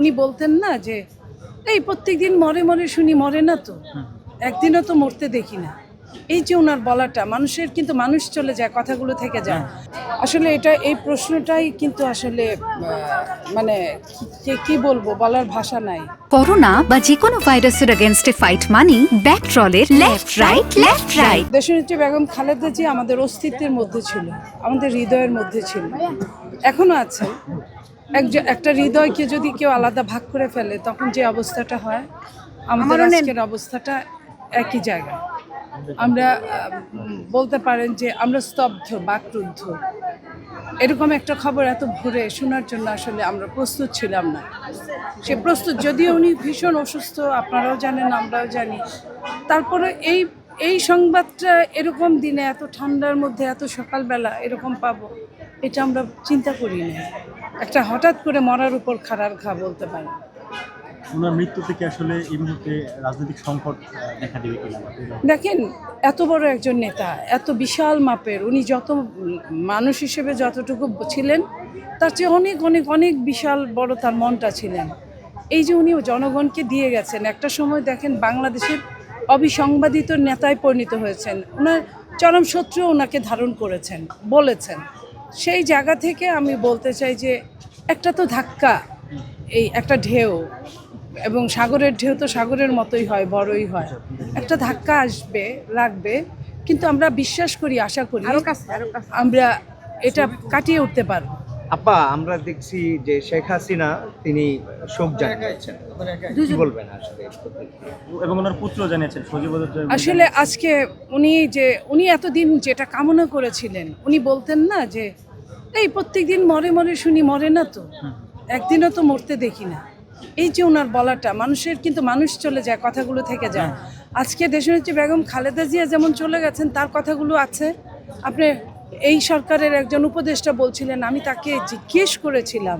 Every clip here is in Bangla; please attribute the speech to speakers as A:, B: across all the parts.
A: উনি বলতেন না যে এই প্রত্যেকদিন মরে মরে শুনি, মরে না তো, একদিনও তো মরতে দেখি না। এই যে ওনার বলাটা, মানুষের কিন্তু মানুষ চলে যায়, কথাগুলো থেকে যায়। আসলে এই প্রশ্নটাই কিন্তু আসলে মানে কি বলবো, বলার ভাষা নাই।
B: করোনা বা যে কোনো ভাইরাসের এগেইনস্টে ফাইট মানি ব্যাকট্রলের লেফট রাইট।
A: দেশনেত্রী বেগম খালেদা জি আমাদের অস্তিত্বের মধ্যে ছিল, আমাদের হৃদয়ের মধ্যে ছিল, এখনো আছে। একটা হৃদয়কে যদি কেউ আলাদা ভাগ করে ফেলে তখন যে অবস্থাটা হয়, আমাদের আজকের অবস্থাটা একই জায়গায়। আমরা বলতে পারেন যে আমরা স্তব্ধ, বাকরুদ্ধ। এরকম একটা খবর এত ভোরে শোনার জন্য আসলে আমরা প্রস্তুত ছিলাম না। সে প্রস্তুত, যদিও উনি ভীষণ অসুস্থ, আপনারাও জানেন, আমরাও জানি। তারপরে এই সংবাদটা এরকম দিনে, এত ঠান্ডার মধ্যে, এত সকালবেলা এরকম পাবো, এটা আমরা চিন্তা করি না। একটা হঠাৎ করে মরার উপর খাড়ার ঘা বলতে পারি।
C: ওনার মৃত্যু থেকে আসলে এই মুহূর্তে রাজনৈতিক সংকট দেখা দেবে কিনা?
A: দেখেন, এত বড় একজন নেতা, এত বিশাল মাপের, উনি যত মানুষ হিসেবে যতটুকু ছিলেন তার চেয়ে অনেক অনেক অনেক বিশাল বড় তার মনটা ছিলেন। এই যে উনি জনগণকে দিয়ে গেছেন, একটা সময় দেখেন বাংলাদেশের অবিসংবাদিত নেতায় পরিণত হয়েছেন। ওনার চরম শত্রু ওনাকে ধারণ করেছেন, বলেছেন। সেই জায়গা থেকে আমি বলতে চাই যে একটা তো ধাক্কা, এই একটা ঢেউ, এবং সাগরের ঢেউ তো সাগরের মতোই হয়, বড়ই হয়। একটা ধাক্কা আসবে, লাগবে, কিন্তু আমরা বিশ্বাস করি, আশা করি আমরা এটা কাটিয়ে উঠতে পারবো।
D: আপা, আমরা দেখছি যে শেখ হাসিনা তিনি শোক জানিয়েছেন, কি বলবেন আসলে?
C: এবং ওনার পুত্র জানিয়েছেন সজীব।
A: আসলে আজকে উনি এতদিন যেটা কামনা করেছিলেন, উনি বলতেন না যে এই প্রত্যেকদিন মরে মরে শুনি, মরে না তো, একদিনও তো মরতে দেখি না। এই যে ওনার বলাটা, মানুষের কিন্তু মানুষ চলে যায়, কথাগুলো থেকে যায়। আজকে দেশনেত্রী বেগম খালেদা জিয়া যেমন চলে গেছেন, তার কথাগুলো আছে। আপনি এই সরকারের একজন উপদেষ্টা বলছিলেন, আমি তাকে জিজ্ঞেস করেছিলাম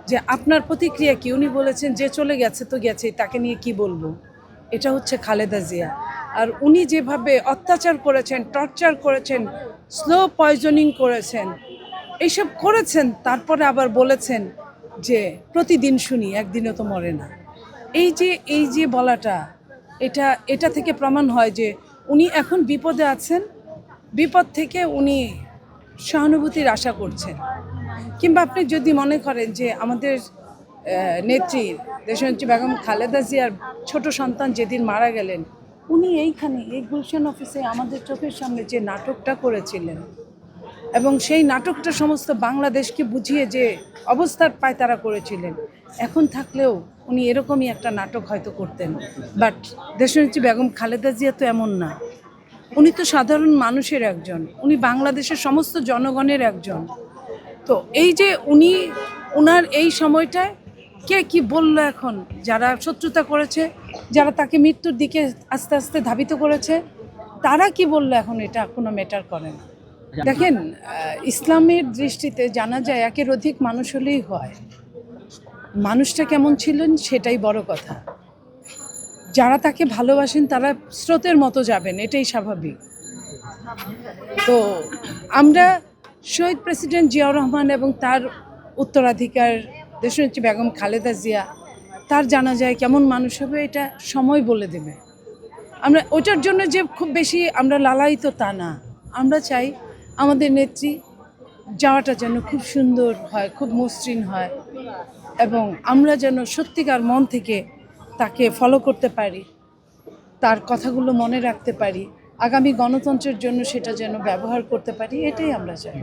A: যে আপনার প্রতিক্রিয়া কি? উনি বলেছেন যে চলে গেছে তো গেছে, তাকে নিয়ে কি বলবো। এটা হচ্ছে খালেদা জিয়া। আর উনি যেভাবে অত্যাচার করেছেন, টর্চার করেছেন, স্লো পয়জনিং করেছেন, এইসব করেছেন, তারপরে আবার বলেছেন যে প্রতিদিন শুনি, একদিনও তো মরে না। এই যে বলাটা, এটা থেকে প্রমাণ হয় যে উনি এখন বিপদে আছেন, বিপদ থেকে উনি সহানুভূতির আশা করছেন। কিংবা আপনি যদি মনে করেন যে আমাদের নেত্রী দেশনেত্রী বেগম খালেদা জিয়ার ছোট সন্তান যেদিন মারা গেলেন, উনি এইখানে এই গুলশান অফিসে আমাদের চোখের সামনে যে নাটকটা করেছিলেন, এবং সেই নাটকটা সমস্ত বাংলাদেশকে বুঝিয়ে যে অবস্থার পায়তারা করেছিলেন, এখন থাকলেও উনি এরকমই একটা নাটক হয়তো করতেন। বাট দেশনেত্রী বেগম খালেদা জিয়া তো এমন না। উনি তো সাধারণ মানুষের একজন, উনি বাংলাদেশের সমস্ত জনগণের একজন। তো এই যে উনার এই সময়টায় কে কি বলল, এখন যারা শত্রুতা করেছে, যারা তাকে মৃত্যুর দিকে আস্তে আস্তে ধাবিত করেছে, তারা কি বলল, এখন এটা কোনো ম্যাটার করে না। দেখেন, ইসলামের দৃষ্টিতে জানা যায় একের অধিক মানুষ হলেই হয়। মানুষটা কেমন ছিলেন সেটাই বড় কথা। যারা তাকে ভালোবাসেন তারা স্রোতের মতো যাবেন, এটাই স্বাভাবিক। তো আমরা শহীদ প্রেসিডেন্ট জিয়াউর রহমান এবং তার উত্তরাধিকার দেশনেত্রী বেগম খালেদা জিয়া, তার জানা যায় কেমন মানুষ হবে এটা সময় বলে দেবে। আমরা ওটার জন্য যে খুব বেশি আমরা লালায়িত তা না। আমরা চাই আমাদের নেত্রী যাওয়াটা যেন খুব সুন্দর হয়, খুব মসৃণ হয়, এবং আমরা যেন সত্যিকার মন থেকে তাকে ফলো করতে পারি, তার কথাগুলো মনে রাখতে পারি, আগামী গণতন্ত্রের জন্য সেটা যেন ব্যবহার করতে পারি, এটাই আমরা চাই।